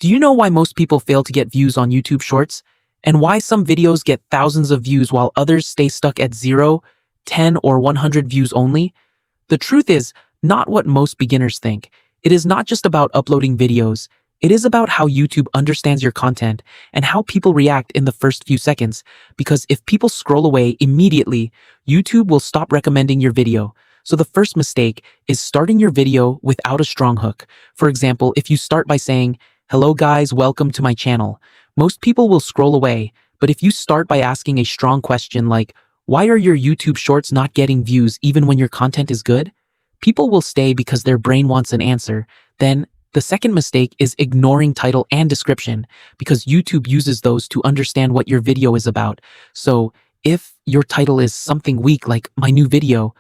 Do you know why most people fail to get views on YouTube Shorts? And why some videos get thousands of views while others stay stuck at 0, 10, or 100 views only? The truth is not what most beginners think. It is not just about uploading videos. It is about how YouTube understands your content and how people react in the first few seconds. Because if people scroll away immediately, YouTube will stop recommending your video. So the first mistake is starting your video without a strong hook. For example, if you start by saying, "Hello guys, welcome to my channel," most people will scroll away. But if you start by asking a strong question like, "Why are your YouTube Shorts not getting views even when your content is good?" people will stay because their brain wants an answer. Then, the second mistake is ignoring title and description, because YouTube uses those to understand what your video is about. So, if your title is something weak like "My New Video,"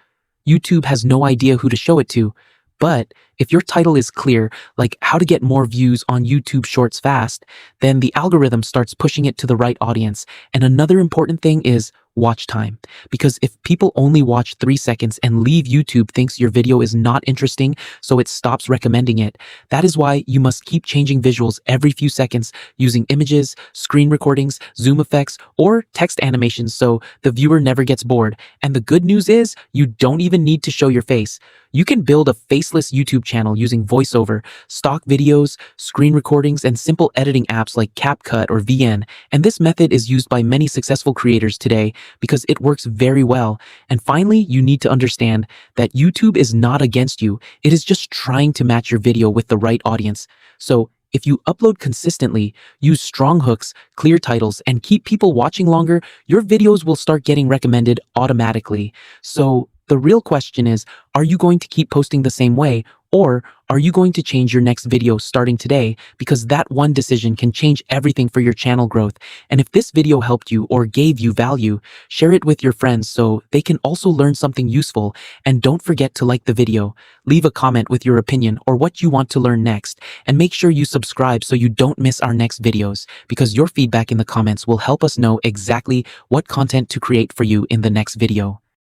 YouTube has no idea who to show it to. But if your title is clear, like "How to Get More Views on YouTube Shorts Fast," then the algorithm starts pushing it to the right audience. And another important thing is watch time. Because if people only watch 3 seconds and leave, YouTube thinks your video is not interesting, so it stops recommending it. That is why you must keep changing visuals every few seconds using images, screen recordings, zoom effects, or text animations so the viewer never gets bored. And the good news is you don't even need to show your face. You can build a faceless YouTube channel using voiceover, stock videos, screen recordings, and simple editing apps like CapCut or VN. And this method is used by many successful creators today because it works very well. And finally, you need to understand that YouTube is not against you. It is just trying to match your video with the right audience. So if you upload consistently, use strong hooks, clear titles, and keep people watching longer, your videos will start getting recommended automatically. So the real question is, are you going to keep posting the same way, or are you going to change your next video starting today? Because that one decision can change everything for your channel growth. And if this video helped you or gave you value, share it with your friends so they can also learn something useful. And don't forget to like the video, leave a comment with your opinion or what you want to learn next, and make sure you subscribe so you don't miss our next videos, because your feedback in the comments will help us know exactly what content to create for you in the next video.